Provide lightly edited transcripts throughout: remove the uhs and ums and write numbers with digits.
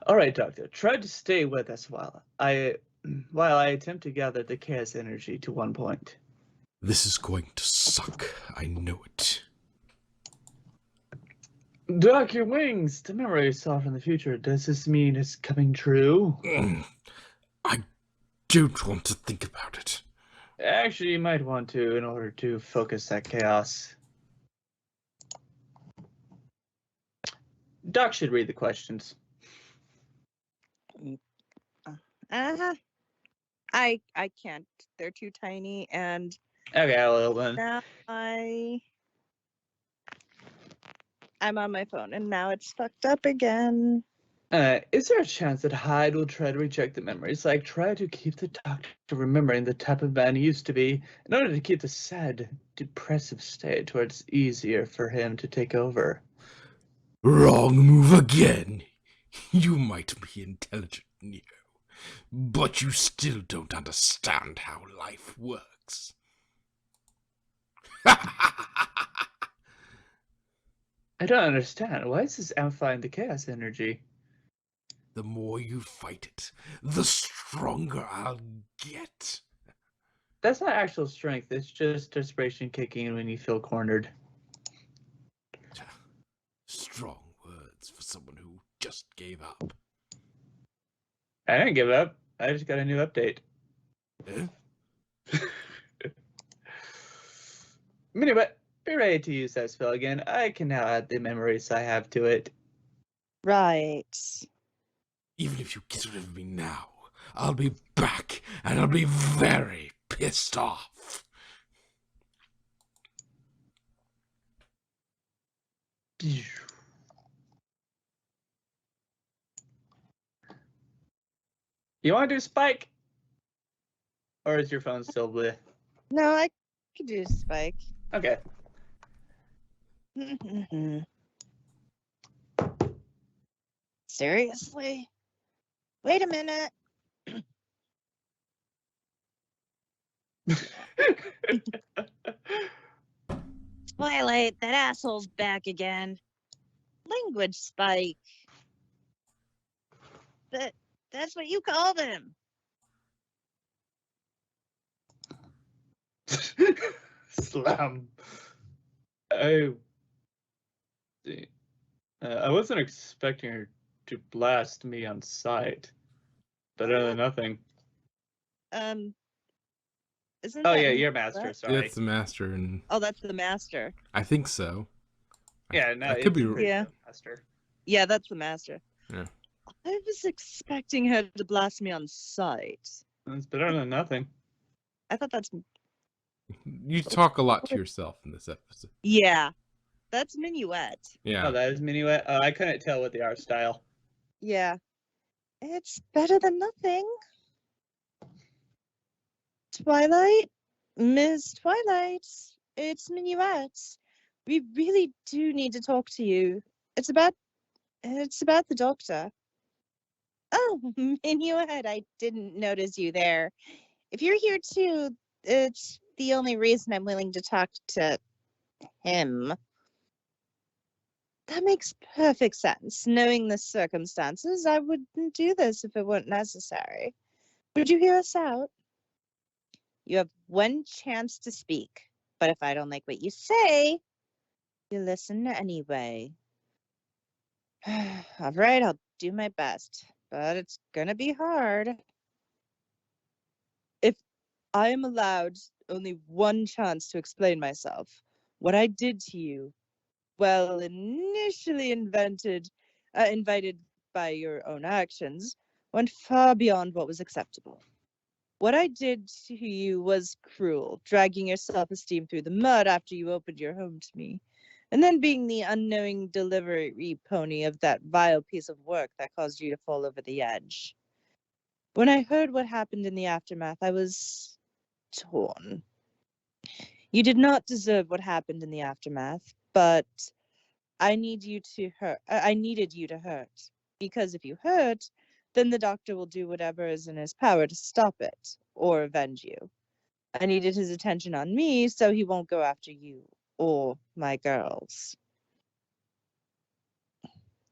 All right, Doctor. Try to stay with us while I attempt to gather the chaos energy to one point. This is going to suck. I know it. Doc, your wings! The memory I saw from the future. Does this mean it's coming true? I don't want to think about it. Actually, you might want to in order to focus that chaos. Doc should read the questions. Uh-huh. I can't. They're too tiny, and Okay, well then. now I'm on my phone, and now it's fucked up again. Is there a chance that Hyde will try to reject the memories? Like, try to keep the Doctor remembering the type of man he used to be, in order to keep the sad, depressive state where it's easier for him to take over? Wrong move again. You might be intelligent, Neo, but you still don't understand how life works. I don't understand. Why is this amplifying the chaos energy? The more you fight it, the stronger I'll get. That's not actual strength. It's just desperation kicking in when you feel cornered. Strong words for someone who just gave up. I didn't give up. I just got a new update. Eh? Anyway, be ready to use that spell again. I can now add the memories I have to it. Right. Even if you get rid of me now, I'll be back, and I'll be very pissed off. You want to do Spike? Or is your phone still bleh? No, I could do Spike. Okay. Seriously? Wait a minute. Twilight, that asshole's back again. Language Spike. That's what you called him. Slam. I wasn't expecting her to blast me on sight. Better than nothing. Isn't Oh that yeah, Minuet? you're master. Sorry. That's the master, and Oh, that's the master. I think so. Yeah, no, I could be Yeah. master. Yeah, that's the master. Yeah. I was expecting her to blast me on sight. It's better than nothing. I thought that's You talk a lot to yourself in this episode. yeah. That's Minuet. Yeah. Oh, that is Minuet. I couldn't tell with the art style. Yeah. It's better than nothing. Twilight? Miss Twilight, it's Minuet. We really do need to talk to you. It's about the doctor. Oh, Minuet, I didn't notice you there. If you're here too, it's the only reason I'm willing to talk to him. That makes perfect sense. Knowing the circumstances, I wouldn't do this if it weren't necessary. Would you hear us out? You have one chance to speak, but if I don't like what you say, you listen anyway. All right, I'll do my best, but it's gonna be hard. If I am allowed only one chance to explain myself, what I did to you, well, initially invited by your own actions, went far beyond what was acceptable. What I did to you was cruel, dragging your self-esteem through the mud after you opened your home to me, and then being the unknowing delivery pony of that vile piece of work that caused you to fall over the edge. When I heard what happened in the aftermath, I was torn. You did not deserve what happened in the aftermath, but I needed you to hurt. Because if you hurt, then the doctor will do whatever is in his power to stop it or avenge you. I needed his attention on me so he won't go after you or my girls.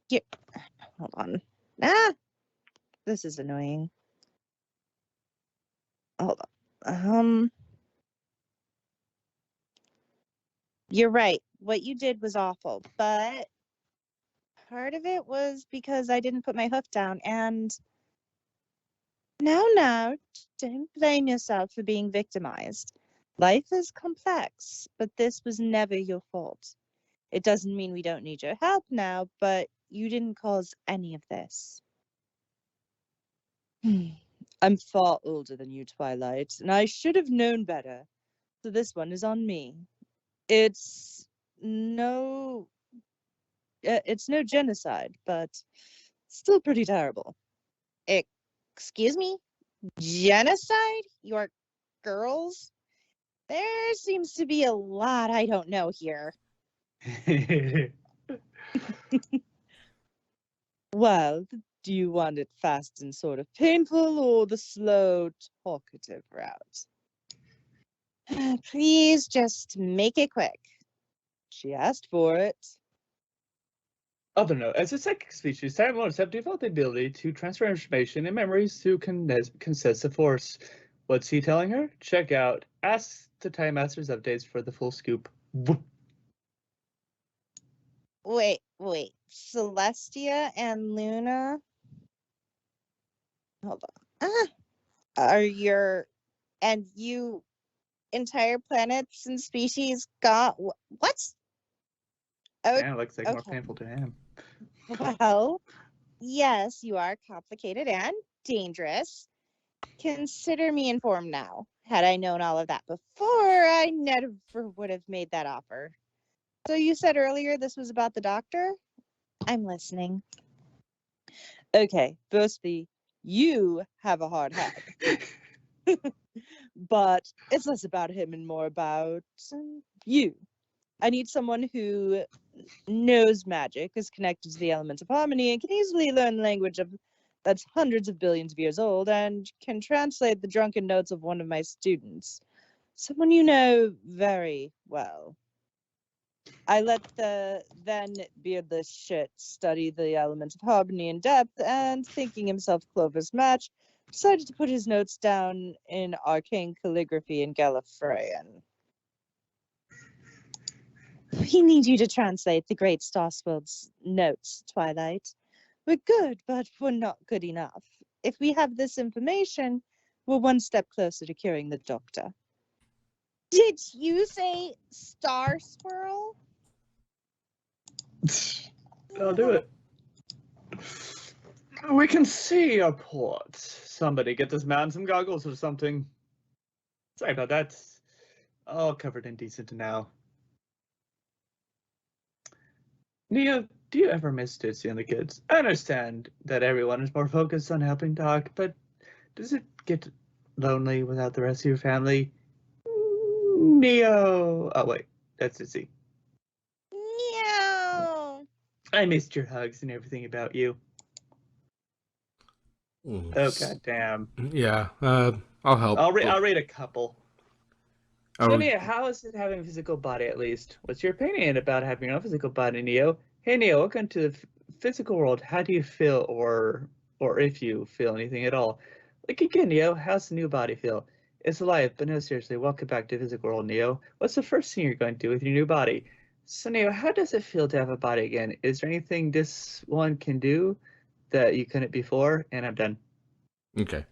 Here, hold on. Ah, this is annoying. Hold on. You're right. What you did was awful, but part of it was because I didn't put my hoof down. And now, don't blame yourself for being victimized. Life is complex, but this was never your fault. It doesn't mean we don't need your help now, but you didn't cause any of this. I'm far older than you, Twilight, and I should have known better. So this one is on me. It's no it's no genocide, but still pretty terrible. Excuse me? Genocide? Your girls? There seems to be a lot I don't know here. Well, do you want it fast and sort of painful or the slow, talkative route? Please just make it quick. She asked for it. Other note, as a psychic species, time owners have developed the ability to transfer information and memories through condensive force. What's he telling her? Check out Ask the Time Master's updates for the full scoop. Wait. Celestia and Luna? Hold on. Are your and you entire planets and species got what? Oh, Yeah, looks like more okay. painful to him. Well, yes, you are complicated and dangerous. Consider me informed now. Had I known all of that before, I never would have made that offer. So you said earlier this was about the doctor? I'm listening. Okay, firstly, you have a hard head. But it's less about him and more about you. I need someone who knows magic, is connected to the elements of harmony, and can easily learn the language of that's hundreds of billions of years old and can translate the drunken notes of one of my students. Someone you know very well. I let the then beardless shit study the elements of harmony in depth, and thinking himself Clover's match, decided to put his notes down in arcane calligraphy in Gallifreyan. We need you to translate the great Starswell's notes, Twilight. We're good, but we're not good enough. If we have this information, we're one step closer to curing the doctor. Did you say Star Swirl? I'll do it. We can see your port. Somebody get this man some goggles or something. Sorry about that. All covered in decent now. Neo, do you ever miss Tootsie and the kids? I understand that everyone is more focused on helping Doc, but does it get lonely without the rest of your family? Neo! Oh wait, that's Tootsie. No. I missed your hugs and everything about you. Oh goddamn! Yeah, I'll help. I'll read a couple. Oh, So Neo, how is it having a physical body at least? What's your opinion about having your own physical body, Neo? Hey Neo, welcome to the physical world. How do you feel, or if you feel anything at all? Like again, Neo, how's the new body feel? It's alive, but no, seriously, welcome back to the physical world, Neo. What's the first thing you're going to do with your new body? So Neo, how does it feel to have a body again? Is there anything this one can do that you couldn't before? And I'm done. okay.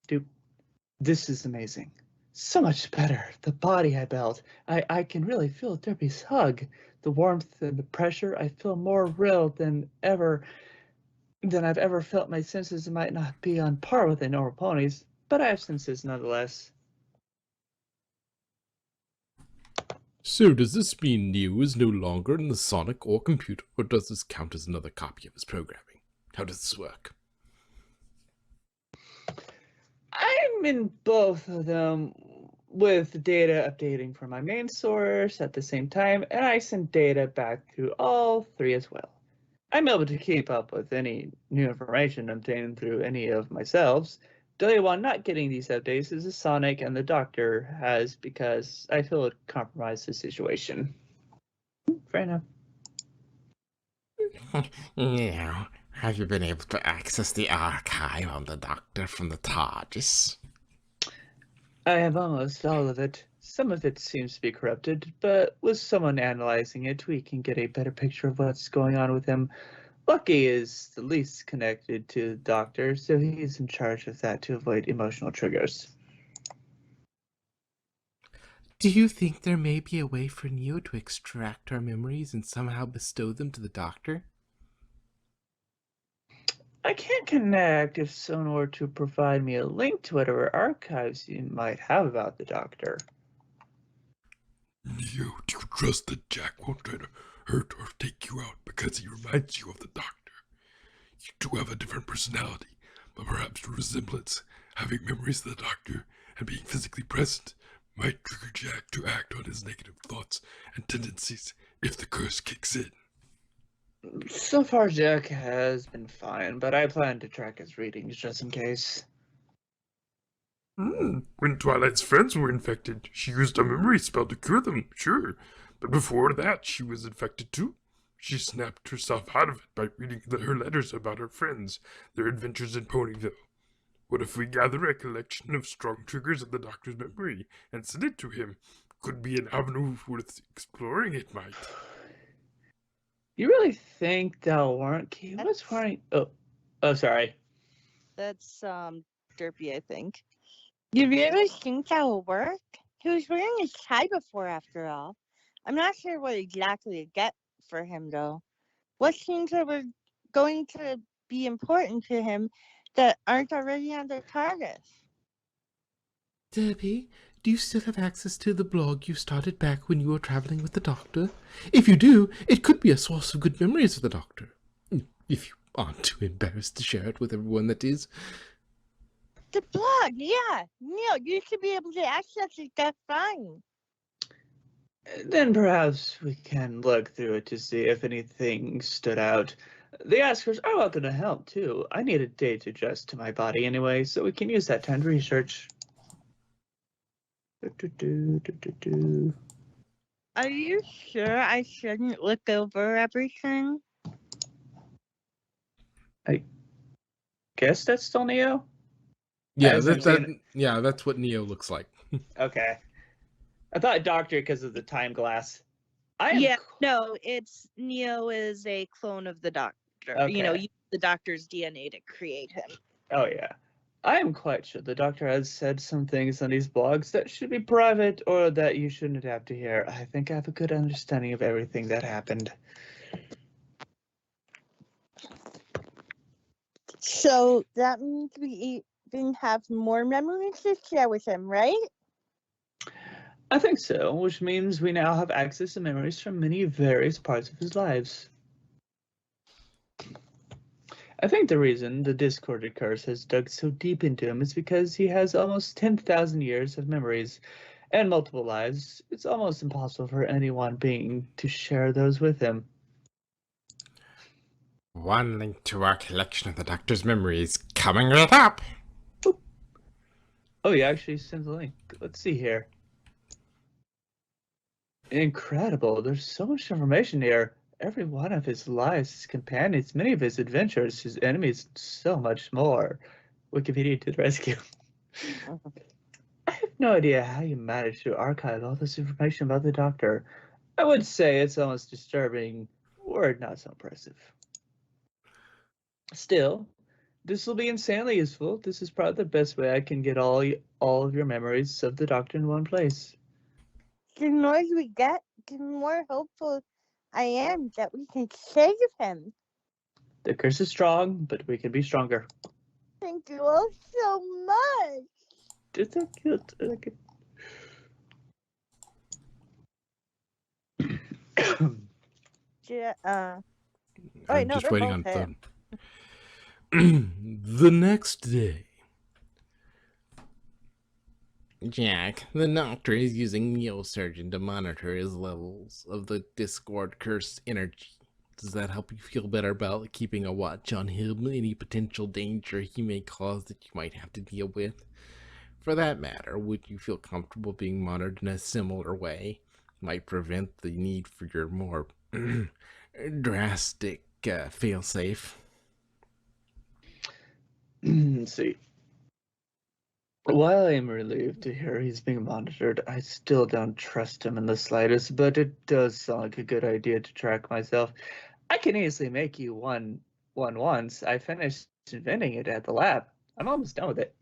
Dude, this is amazing. So much better. The body I built. I can really feel Derby's hug. The warmth and the pressure. I feel more real than I've ever felt. My senses might not be on par with the normal ponies, but I have senses nonetheless. So does this mean Neo is no longer in the Sonic or computer, or does this count as another copy of his programming? How does this work? I'm in both of them with data updating from my main source at the same time, and I send data back through all three as well. I'm able to keep up with any new information obtained through any of myself. The only one not getting these updates is the Sonic and the Doctor has, because I feel it compromised the situation. Fair enough. Now, have you been able to access the archive on the Doctor from the TARDIS? I have almost all of it. Some of it seems to be corrupted, but with someone analyzing it, we can get a better picture of what's going on with him. Lucky is the least connected to the Doctor, so he's in charge of that to avoid emotional triggers. Do you think there may be a way for Neo to extract our memories and somehow bestow them to the Doctor? I can't connect if someone were to provide me a link to whatever archives you might have about the Doctor. Neo, do you trust that Jack won't try to hurt or take you out because he reminds you of the Doctor? You do have a different personality, but perhaps the resemblance, having memories of the Doctor, and being physically present, might trigger Jack to act on his negative thoughts and tendencies if the curse kicks in. So far, Jack has been fine, but I plan to track his readings just in case. When Twilight's friends were infected, she used a memory spell to cure them, sure. But before that, she was infected too. She snapped herself out of it by reading her letters about her friends, their adventures in Ponyville. What if we gather a collection of strong triggers of the Doctor's memory and send it to him? Could be an avenue worth exploring, it might. You really think that'll work? He was wearing... Oh, sorry. That's derpy, I think. You really think that will work? He was wearing a tie before, after all. I'm not sure what exactly to get for him, though. What things were going to be important to him that aren't already on the TARDIS? Debbie, do you still have access to the blog you started back when you were traveling with the Doctor? If you do, it could be a source of good memories of the Doctor. If you aren't too embarrassed to share it with everyone, that is. The blog, yeah. Neil, you should be able to access it just fine. Then perhaps we can look through it to see if anything stood out. The askers are welcome to help, too. I need a day to adjust to my body anyway, so we can use that time to research. Are you sure I shouldn't look over everything? I guess that's still Neo? Yeah, As I'm seeing that's what Neo looks like. Okay. I thought Doctor because of the time glass. No, it's Neo is a clone of the Doctor. Okay. You use the Doctor's DNA to create him. Oh, yeah. I am quite sure the Doctor has said some things on these blogs that should be private or that you shouldn't have to hear. I think I have a good understanding of everything that happened. So that means we even have more memories to share with him, right? I think so, which means we now have access to memories from many various parts of his lives. I think the reason the discorded curse has dug so deep into him is because he has almost 10,000 years of memories and multiple lives. It's almost impossible for any one being to share those with him. One link to our collection of the Doctor's memories coming right up. Oh, you actually sent the link. Let's see here. Incredible. There's so much information here. Every one of his lives, his companions, many of his adventures, his enemies, so much more. Wikipedia to the rescue. I have no idea how you managed to archive all this information about the Doctor. I would say it's almost disturbing, or not so impressive. Still, this will be insanely useful. This is probably the best way I can get all of your memories of the Doctor in one place. The more we get, the more hopeful I am that we can save him. The curse is strong, but we can be stronger. Thank you all so much. It's so cute. I'm just waiting on the... The next day. Jack, the Doctor is using Neosurgeon to monitor his levels of the Discord cursed energy. Does that help you feel better about keeping a watch on him, any potential danger he may cause that you might have to deal with? For that matter, would you feel comfortable being monitored in a similar way? might prevent the need for your more drastic failsafe. See, while I am relieved to hear he's being monitored, I still don't trust him in the slightest, but it does sound like a good idea to track myself. I can easily make you one once. I finished inventing it at the lab. I'm almost done with it.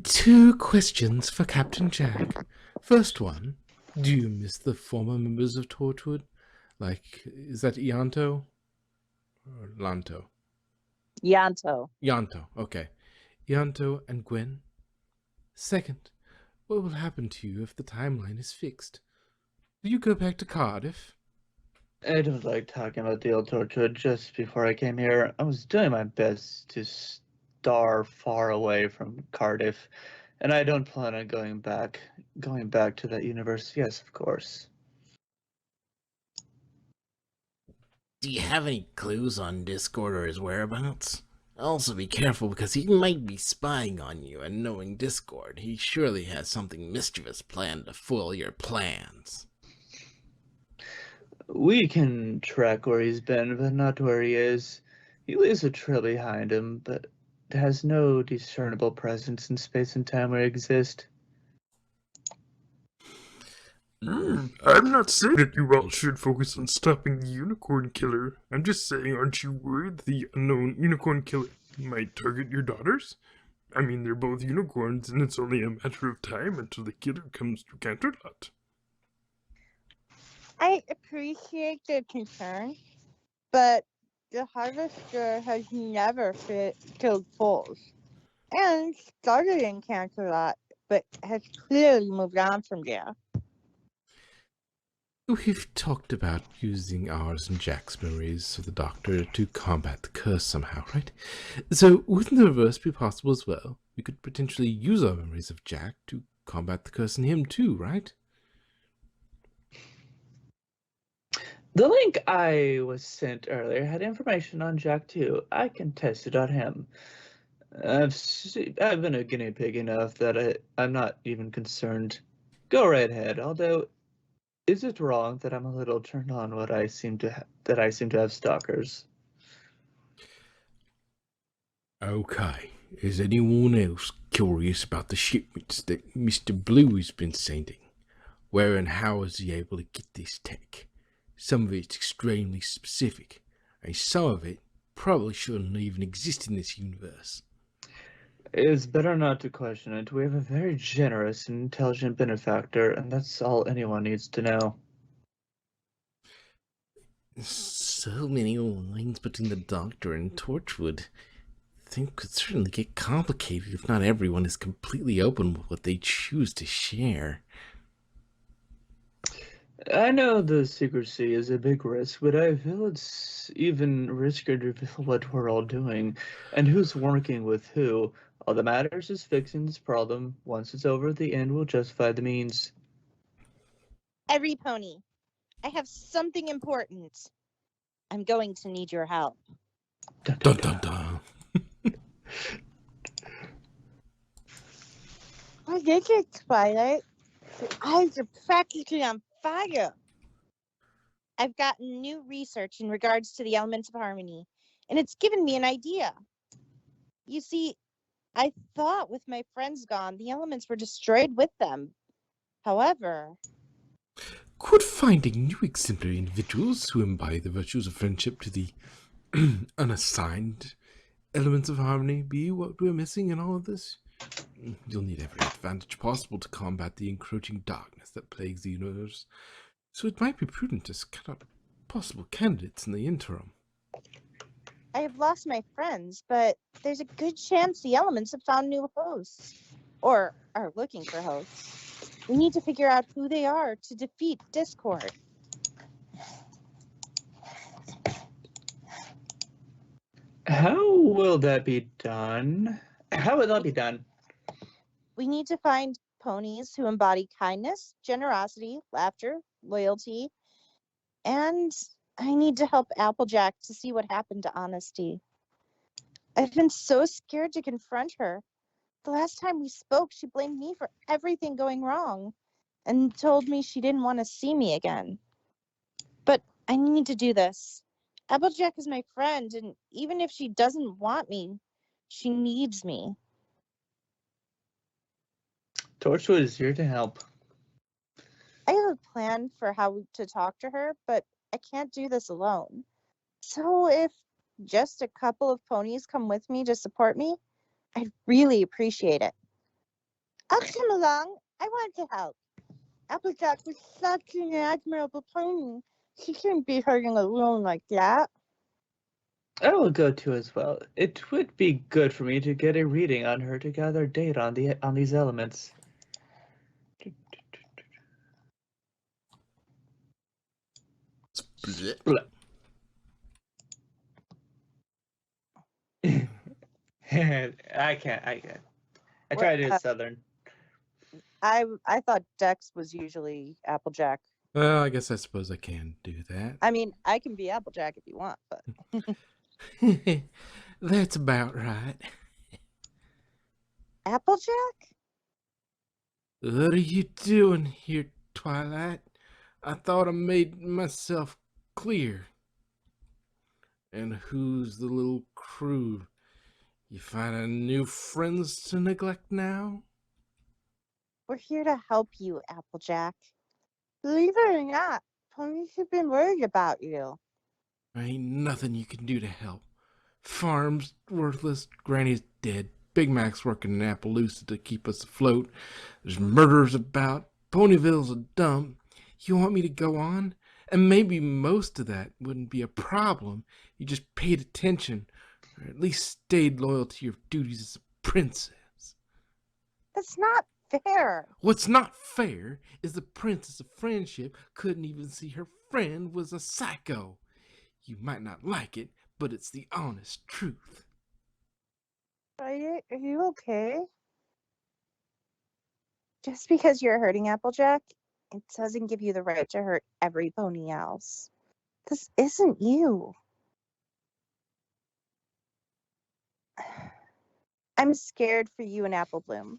2 questions for Captain Jack. First one, do you miss the former members of Torchwood? Like, is that Ianto? Or Lanto? Yanto. Ianto, okay. Ianto and Gwen. Second, what will happen to you if the timeline is fixed? Will you go back to Cardiff? I don't like talking about the old Torchwood. Just before I came here, I was doing my best to star far away from Cardiff, and I don't plan on going back to that universe. Yes, of course. Do you have any clues on Discord or his whereabouts? Also be careful because he might be spying on you, and knowing Discord, he surely has something mischievous planned to foil your plans. We can track where he's been, but not where he is. He leaves a trail behind him, but has no discernible presence in space and time where he exists. I'm not saying that you all should focus on stopping the unicorn killer. I'm just saying, aren't you worried the unknown unicorn killer might target your daughters? I mean, they're both unicorns, and it's only a matter of time until the killer comes to Canterlot. I appreciate the concern, but the harvester has never killed foals. And started in Canterlot, but has clearly moved on from there. We've talked about using ours and Jack's memories of the Doctor to combat the curse somehow, right? So wouldn't the reverse be possible as well? We could potentially use our memories of Jack to combat the curse in him too, right? The link I was sent earlier had information on Jack too. I can test it on him. I've been a guinea pig enough that I'm not even concerned. Go right ahead. Although, is it wrong that I'm a little turned on that I seem to have stalkers? Okay. Is anyone else curious about the shipments that Mr. Blue has been sending? Where and how is he able to get this tech? Some of it's extremely specific, and some of it probably shouldn't even exist in this universe. It's better not to question it. We have a very generous and intelligent benefactor, and that's all anyone needs to know. So many lines between the Doctor and Torchwood. Things could certainly get complicated if not everyone is completely open with what they choose to share. I know the secrecy is a big risk, but I feel it's even riskier to reveal what we're all doing and who's working with who. All that matters is fixing this problem. Once it's over, the end will justify the means. Every pony, I have something important. I'm going to need your help. Dun, Dun dun, dun dun. dun. What is it, Twilight? Your eyes are practically on fire. I've gotten new research in regards to the elements of harmony, and it's given me an idea. You see, I thought with my friends gone, the elements were destroyed with them. However, Could finding new exemplary individuals who embody the virtues of friendship to the unassigned elements of harmony be what we're missing in all of this? You'll need every advantage possible to combat the encroaching darkness that plagues the universe, so it might be prudent to scout out possible candidates in the interim. I have lost my friends, but there's a good chance the elements have found new hosts, or are looking for hosts. We need to figure out who they are to defeat Discord. How will that be done? How will that be done? We need to find ponies who embody kindness, generosity, laughter, loyalty, and I need to help Applejack to see what happened to Honesty. I've been so scared to confront her. The last time we spoke, she blamed me for everything going wrong. and told me she didn't want to see me again. But I need to do this. Applejack is my friend, and even if she doesn't want me, she needs me. Torchwood is here to help. I have a plan for how to talk to her, but I can't do this alone. So if just a couple of ponies come with me to support me, I'd really appreciate it. I'll come along. I want to help. Applejack was such an admirable pony. She shouldn't be hurting alone like that. I will go too as well. It would be good for me to get a reading on her to gather data on these elements. Split. I can't. I try to do it southern. I thought Dex was usually Applejack. Well, I guess I suppose I can do that. I mean, I can be Applejack if you want, but That's about right. Applejack? What are you doing here, Twilight? I thought I made myself clear. And who's the little crew? You finding new friends to neglect now? We're here to help you, Applejack. Believe it or not, ponies have been worried about you. There ain't nothing you can do to help. Farm's worthless, Granny's dead, Big Mac's working in Appaloosa to keep us afloat, there's murderers about, Ponyville's a dump. You want me to go on? And maybe most of that wouldn't be a problem. You just paid attention, or at least stayed loyal to your duties as a princess. That's not fair. What's not fair is the princess of friendship couldn't even see her friend was a psycho. You might not like it, but it's the honest truth. Are you okay? Just because you're hurting Applejack, it doesn't give you the right to hurt every pony else. This isn't you. I'm scared for you and Apple Bloom.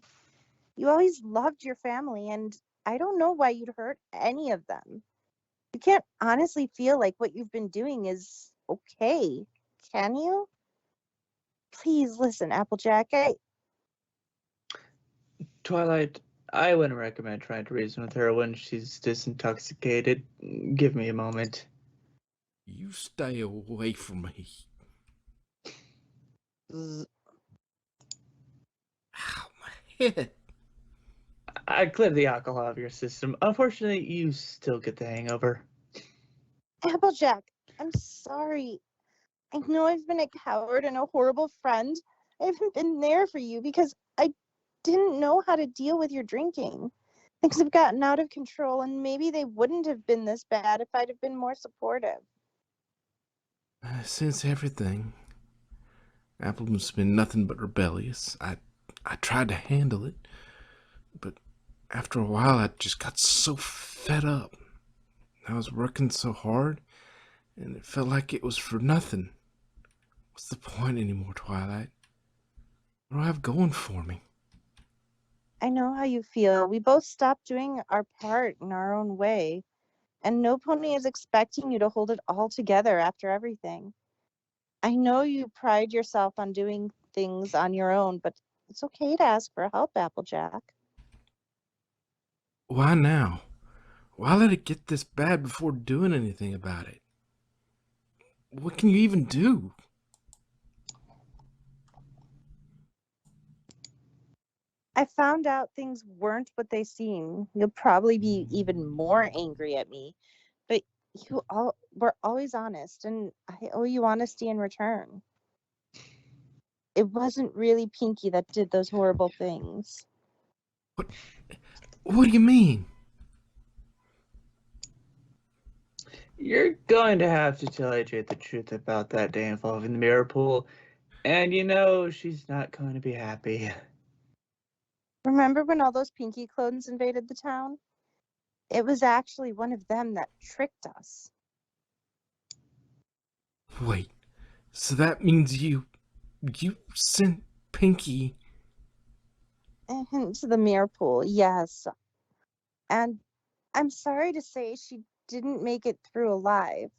You always loved your family, and I don't know why you'd hurt any of them. You can't honestly feel like what you've been doing is okay, can you? Please listen, Applejack. Twilight, I wouldn't recommend trying to reason with her when she's disintoxicated. Give me a moment. You stay away from me. Z- Ow, my head. I cleared the alcohol out of your system. Unfortunately, you still get the hangover. Applejack, I'm sorry. I know I've been a coward and a horrible friend. I haven't been there for you because I didn't know how to deal with your drinking. Things have gotten out of control, and maybe they wouldn't have been this bad if I'd have been more supportive. Since everything, Appleman's been nothing but rebellious. I tried to handle it, but after a while I just got so fed up. I was working so hard, and it felt like it was for nothing. What's the point anymore, Twilight? What do I have going for me? I know how you feel. We both stopped doing our part in our own way, and no pony is expecting you to hold it all together after everything. I know you pride yourself on doing things on your own, but it's okay to ask for help, Applejack. Why now? Why let it get this bad before doing anything about it? What can you even do? I found out things weren't what they seem. You'll probably be even more angry at me, but you all were always honest, and I owe you honesty in return. It wasn't really Pinky that did those horrible things. What do you mean? You're going to have to tell AJ the truth about that day involving the mirror pool. And you know she's not going to be happy. Remember when all those Pinky clones invaded the town? It was actually one of them that tricked us. Wait, so that means you sent Pinky? Into the mirror pool, yes. And I'm sorry to say she didn't make it through alive.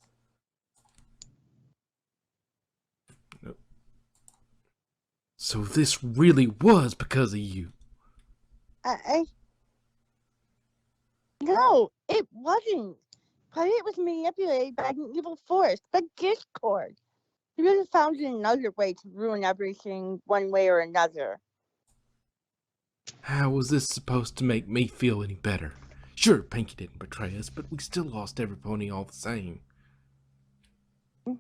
So this really was because of you. I No, it wasn't. But it was manipulated by an evil force, the Discord. He really found another way to ruin everything one way or another. How was this supposed to make me feel any better? Sure, Pinky didn't betray us, but we still lost every pony all the same.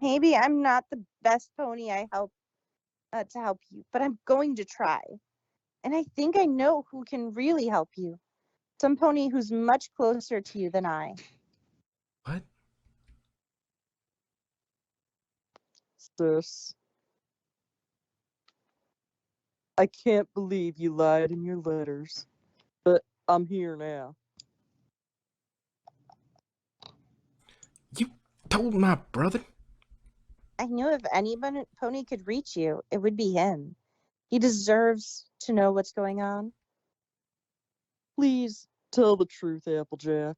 Maybe I'm not the best pony to help you, but I'm going to try. And I think I know who can really help you. Some pony who's much closer to you than I. What? Sis, I can't believe you lied in your letters, but I'm here now. You told my brother? I knew if any pony could reach you, it would be him. He deserves to know what's going on. Please tell the truth, Applejack.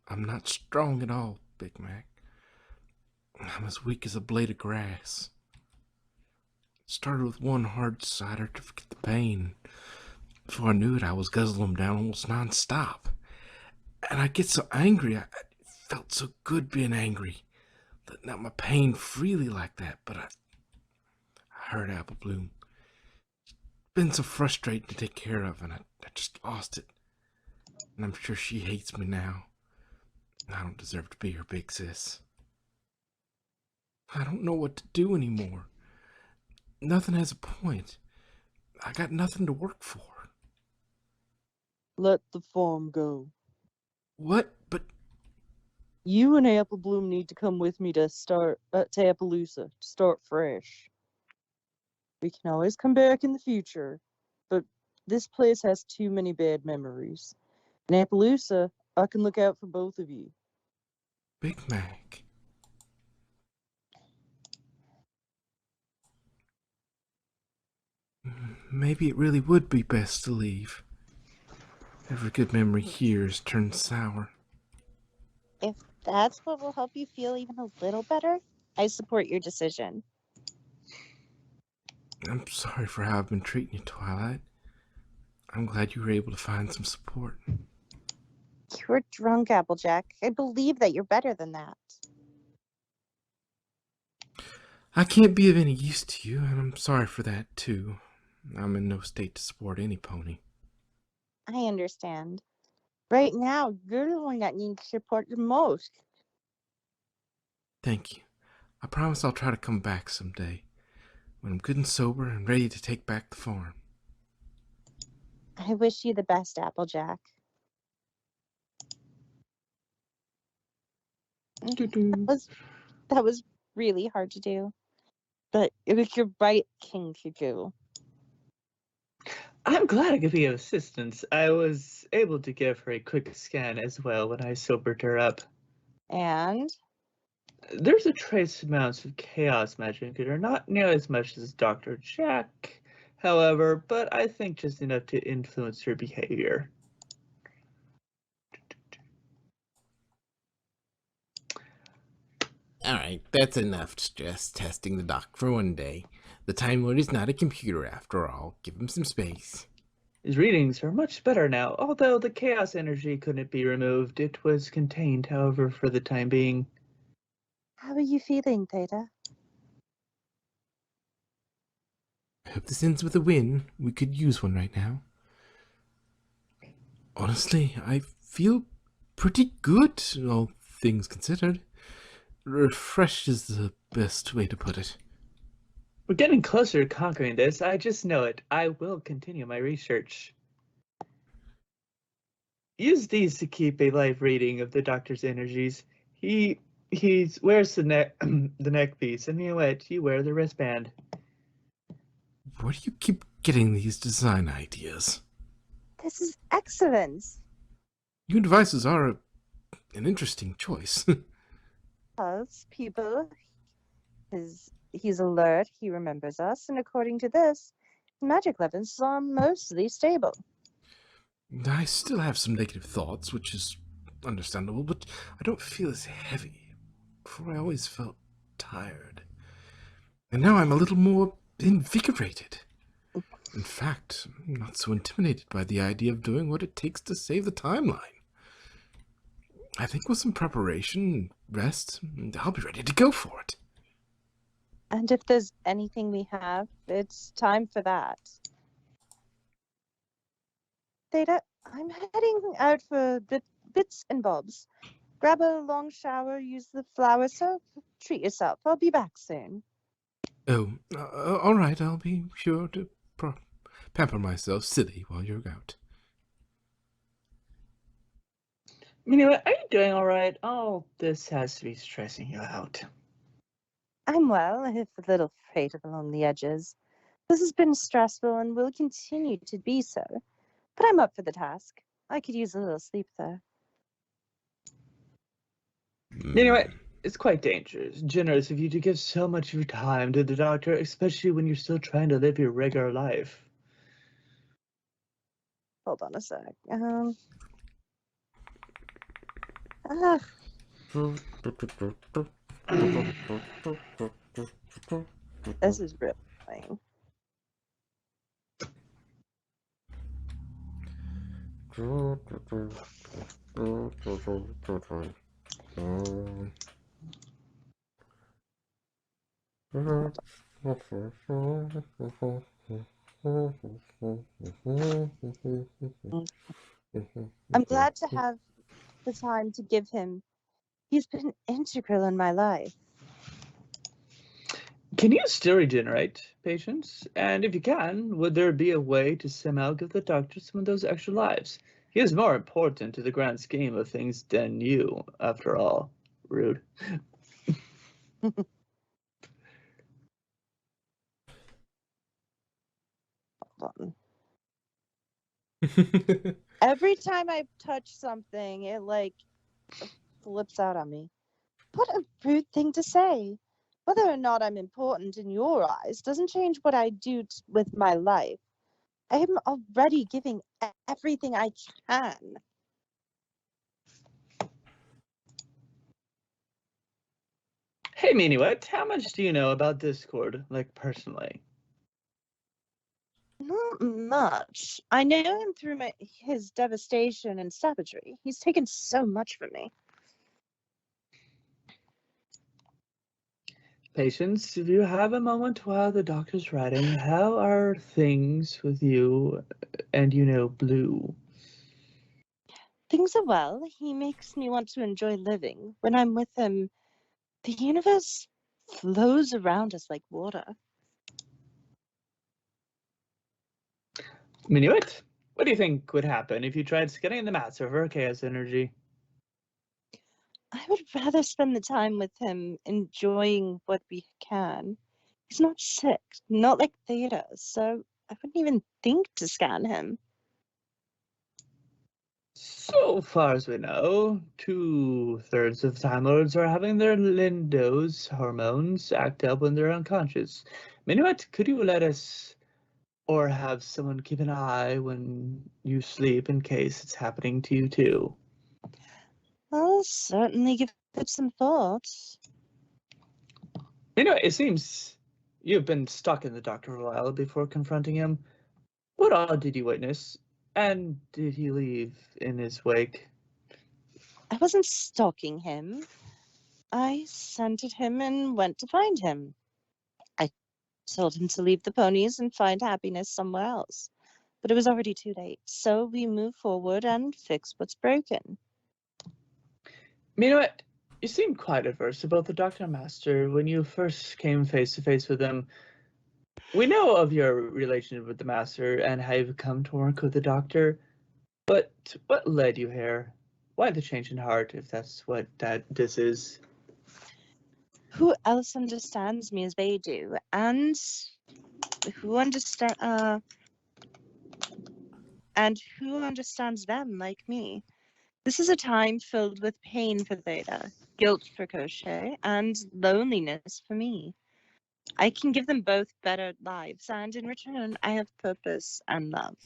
I'm not strong at all, Big Mac. I'm as weak as a blade of grass. Started with one hard cider to forget the pain. Before I knew it, I was guzzling them down almost non-stop. And I get so angry. I felt so good being angry. Letting out my pain freely like that. But I heard Apple Bloom. Been so frustrating to take care of, and I just lost it. And I'm sure she hates me now. I don't deserve to be her big sis. I don't know what to do anymore. Nothing has a point. I got nothing to work for. Let the farm go. What? But You and Apple Bloom need to come with me to Appaloosa, to start fresh. We can always come back in the future, but this place has too many bad memories. In Appaloosa, I can look out for both of you. Big Mac. Maybe it really would be best to leave. Every good memory here has turned sour. If that's what will help you feel even a little better, I support your decision. I'm sorry for how I've been treating you, Twilight. I'm glad you were able to find some support. You're drunk, Applejack. I believe that you're better than that. I can't be of any use to you, and I'm sorry for that, too. I'm in no state to support any pony. I understand. Right now, you're the one that needs support the most. Thank you. I promise I'll try to come back someday, when I'm good and sober and ready to take back the farm. I wish you the best, Applejack. That was really hard to do, but it was your right thing to do. I'm glad I could be of assistance. I was able to give her a quick scan as well when I sobered her up. And There's a trace amounts of chaos magic in her, not nearly as much as Dr. Jack, however, but I think just enough to influence her behavior. Alright, that's enough stress testing the doc for one day. The Time Lord is not a computer after all. Give him some space. His readings are much better now, although the chaos energy couldn't be removed. It was contained, however, for the time being. how are you feeling, Theta? I hope this ends with a win. We could use one right now. Honestly, I feel pretty good, all things considered. Refreshed is the best way to put it. We're getting closer to conquering this. I just know it. I will continue my research. Use these to keep a live reading of the doctor's energies. He wears the neck piece, and you wear the wristband. Where do you keep getting these design ideas? This is excellence. Your devices are an interesting choice. Because people, he's alert, he remembers us, and according to this, magic levels are mostly stable. I still have some negative thoughts, which is understandable, but I don't feel as heavy. Before I always felt tired. And now I'm a little more invigorated. In fact, I'm not so intimidated by the idea of doing what it takes to save the timeline. I think with some preparation, rest, I'll be ready to go for it. And if there's anything we have, it's time for that. Theta, I'm heading out for bits and bobs. Grab a long shower, use the flower soap, treat yourself. I'll be back soon. Oh, all right, I'll be sure to pamper myself silly while you're out. You know what? Are you doing all right? Oh, this has to be stressing you out. I'm well, if a little frayed along the edges. This has been stressful and will continue to be so, but I'm up for the task. I could use a little sleep, though. You know what? It's quite generous of you to give so much of your time to the doctor, especially when you're still trying to live your regular life. Hold on a sec. This is real annoying. I'm glad to have the time to give him. He's been integral in my life. Can you still regenerate, patients? And if you can, would there be a way to somehow give the doctor some of those extra lives? He is more important to the grand scheme of things than you, after all. Rude. Hold on. Every time I touch something, it flips out on me. What a rude thing to say. Whether or not I'm important in your eyes doesn't change what I do with my life. I am already giving everything I can. Hey, Minuet, how much do you know about Discord, like personally? Not much. I know him through his devastation and savagery. He's taken so much from me. Patience, if you have a moment while the doctor's writing, how are things with you and, Blue? Things are well. He makes me want to enjoy living. When I'm with him, the universe flows around us like water. Minuet, what do you think would happen if you tried scanning the master for chaos energy? I would rather spend the time with him enjoying what we can. He's not sick, not like Theta, so I wouldn't even think to scan him. So far as we know, 2/3 of Time Lords are having their Lindo's hormones act up when they're unconscious. Minuet, could you let us or have someone keep an eye when you sleep in case it's happening to you too? I'll certainly give it some thought. It seems you've been stuck in the doctor for a while before confronting him. What all did you witness? And did he leave in his wake? I wasn't stalking him. I scented him and went to find him. I told him to leave the ponies and find happiness somewhere else. But it was already too late, so we moved forward and fixed what's broken. Minuet, you seemed quite averse about the Doctor Master when you first came face to face with him. We know of your relationship with the Master and how you've come to work with the Doctor, but what led you here? Why the change in heart, if that's what this is? Who else understands me as they do, and who understands them like me? This is a time filled with pain for Theta, guilt for Crochet, and loneliness for me. I can give them both better lives, and in return, I have purpose and love.